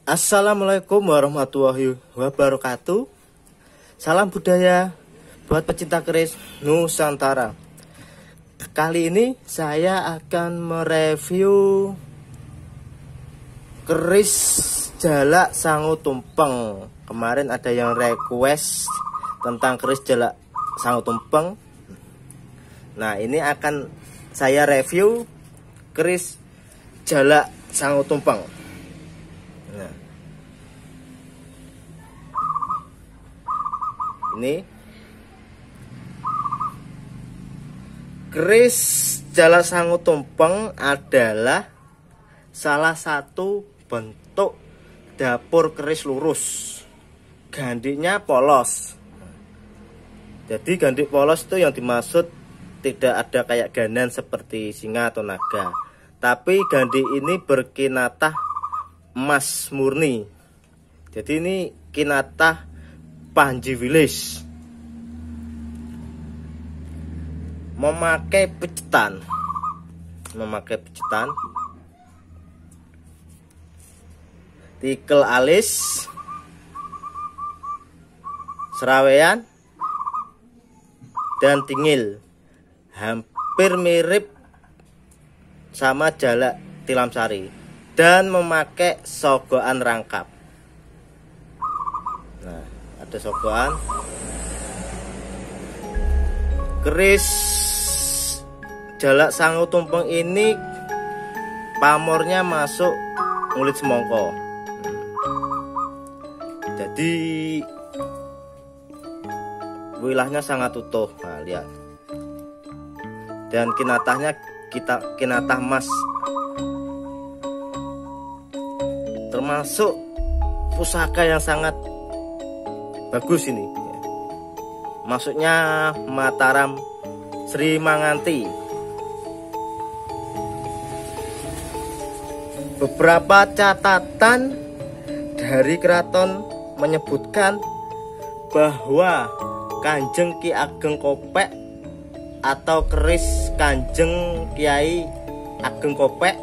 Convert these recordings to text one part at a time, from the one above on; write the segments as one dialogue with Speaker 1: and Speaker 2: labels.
Speaker 1: Assalamualaikum warahmatullahi wabarakatuh. Salam budaya buat pecinta keris Nusantara. Kali ini saya akan mereview keris jalak sangu tumpeng. Kemarin ada yang request tentang keris jalak sangu tumpeng. Nah, ini akan saya review keris jalak sangu tumpeng. Nah, ini keris jalak sangu tumpeng adalah salah satu bentuk dapur keris lurus. Gandinya polos. Jadi gandi polos itu yang dimaksud tidak ada kayak ganan seperti singa atau naga, tapi gandi ini berkinatah emas murni. Jadi ini kinatah Panji Village. Memakai pecetan, tikel alis, serawean, dan tingil. Hampir mirip sama jalak tilam sari, dan memakai sogokan rangkap. Nah, ada sogokan. Keris jalak sangu tumpeng ini pamornya masuk ngulit semongko. Jadi wilahnya sangat utuh. Nah, lihat. Dan kinatahnya kinatah emas. Termasuk pusaka yang sangat bagus ini. Maksudnya Mataram Sri Manganti. Beberapa catatan dari keraton menyebutkan bahwa Kanjeng Ki Ageng Kopek atau keris Kanjeng Kiai Ageng Kopek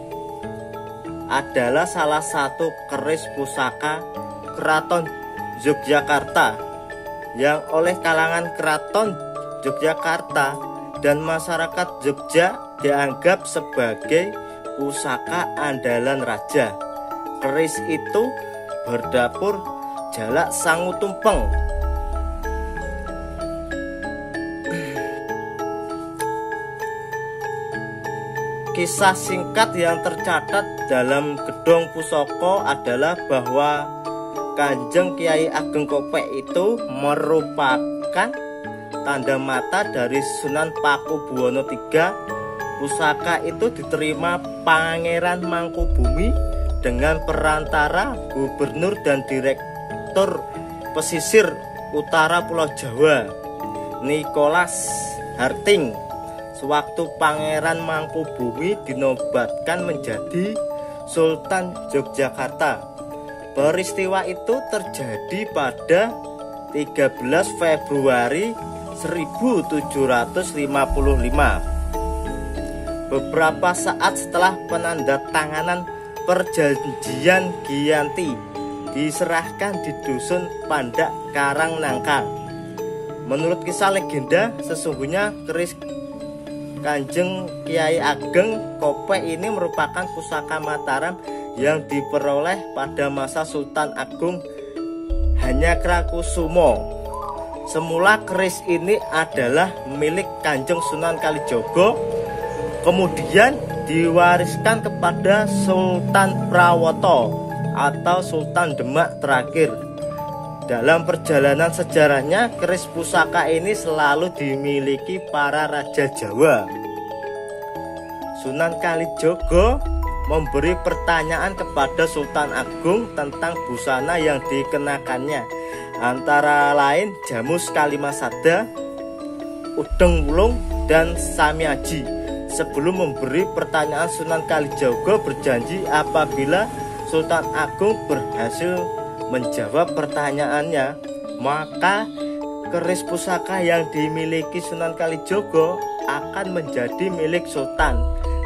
Speaker 1: adalah salah satu keris pusaka Keraton Yogyakarta yang oleh kalangan Keraton Yogyakarta dan masyarakat Jogja dianggap sebagai pusaka andalan raja. Keris itu berdapur jalak sangu tumpeng. Kisah singkat yang tercatat dalam gedung pusaka adalah bahwa Kanjeng Kiai Ageng Kopek itu merupakan tanda mata dari Sunan Pakubuwono III. Pusaka itu diterima Pangeran Mangkubumi dengan perantara Gubernur dan Direktur Pesisir Utara Pulau Jawa Nicholas Harting. Sewaktu Pangeran Mangkubumi dinobatkan menjadi Sultan Yogyakarta. Peristiwa itu terjadi pada 13 Februari 1755. Beberapa saat setelah penandatanganan perjanjian Giyanti diserahkan di dusun Pandak Karangnangka. Menurut kisah legenda, sesungguhnya keris Kanjeng Kiai Ageng Kopek ini merupakan pusaka Mataram yang diperoleh pada masa Sultan Agung Hanyakrakusumo. Semula keris ini adalah milik Kanjeng Sunan Kalijogo, kemudian diwariskan kepada Sultan Prawoto atau Sultan Demak terakhir. Dalam perjalanan sejarahnya, keris pusaka ini selalu dimiliki para raja Jawa. Sunan Kalijogo memberi pertanyaan kepada Sultan Agung tentang busana yang dikenakannya, antara lain jamus kalimasada, udeng wulung, dan samiaji. Sebelum memberi pertanyaan, Sunan Kalijogo berjanji apabila Sultan Agung berhasil menjawab pertanyaannya, maka keris pusaka yang dimiliki Sunan Kalijogo akan menjadi milik Sultan.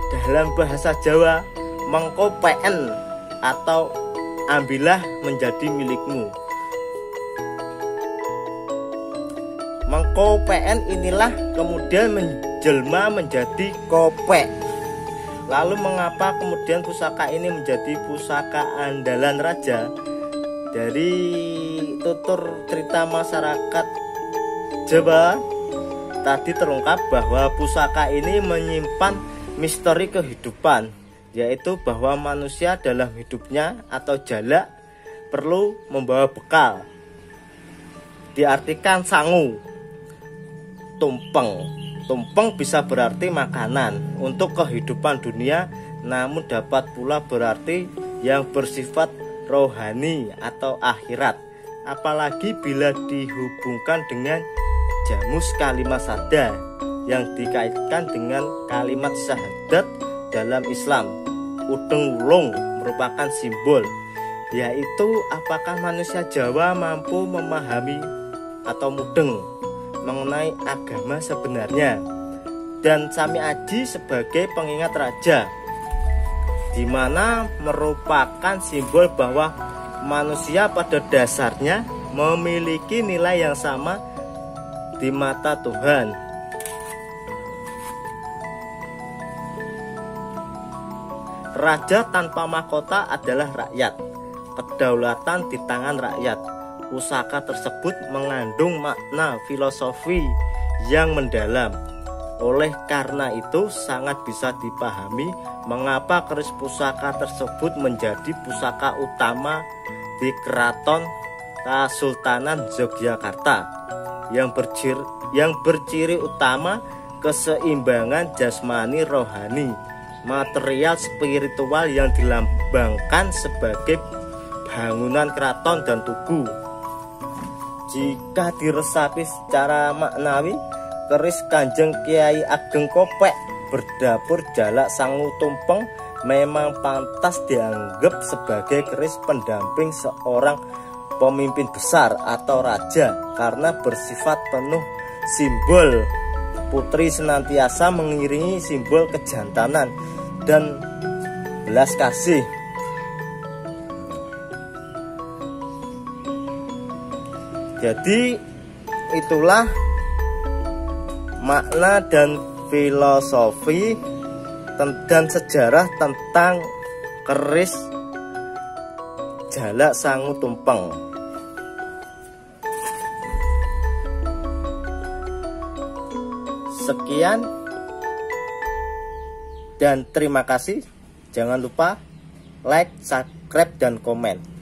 Speaker 1: Dalam bahasa Jawa, mengko PN atau ambillah menjadi milikmu. Mengko PN inilah kemudian menjelma menjadi kopek. Lalu mengapa kemudian pusaka ini menjadi pusaka andalan raja? Dari tutur cerita masyarakat Jawa tadi terungkap bahwa pusaka ini menyimpan misteri kehidupan, yaitu bahwa manusia dalam hidupnya atau jalak perlu membawa bekal. Diartikan sangu, tumpeng. Tumpeng bisa berarti makanan untuk kehidupan dunia, namun dapat pula berarti yang bersifat rohani atau akhirat. Apalagi bila dihubungkan dengan jamus kalimat sada yang dikaitkan dengan kalimat syahadat dalam Islam. Udeng wulung merupakan simbol, yaitu apakah manusia Jawa mampu memahami atau mudeng mengenai agama sebenarnya, dan Sami Aji sebagai pengingat raja, di mana merupakan simbol bahwa manusia pada dasarnya memiliki nilai yang sama di mata Tuhan. Raja tanpa mahkota adalah rakyat, kedaulatan di tangan rakyat. Pusaka tersebut mengandung makna filosofi yang mendalam. Oleh karena itu sangat bisa dipahami mengapa keris pusaka tersebut menjadi pusaka utama di Keraton Kasultanan Yogyakarta yang berciri utama keseimbangan jasmani rohani, material spiritual yang dilambangkan sebagai bangunan keraton dan tugu. Jika diresapi secara maknawi, keris Kanjeng Kiai Ageng Kopek berdapur jalak sangu tumpeng memang pantas dianggap sebagai keris pendamping seorang pemimpin besar atau raja, karena bersifat penuh simbol. Putri senantiasa mengiringi simbol kejantanan dan belas kasih. Jadi itulah makna dan filosofi dan sejarah tentang keris jalak sangu tumpeng. Sekian dan terima kasih. Jangan lupa like, subscribe, dan komen.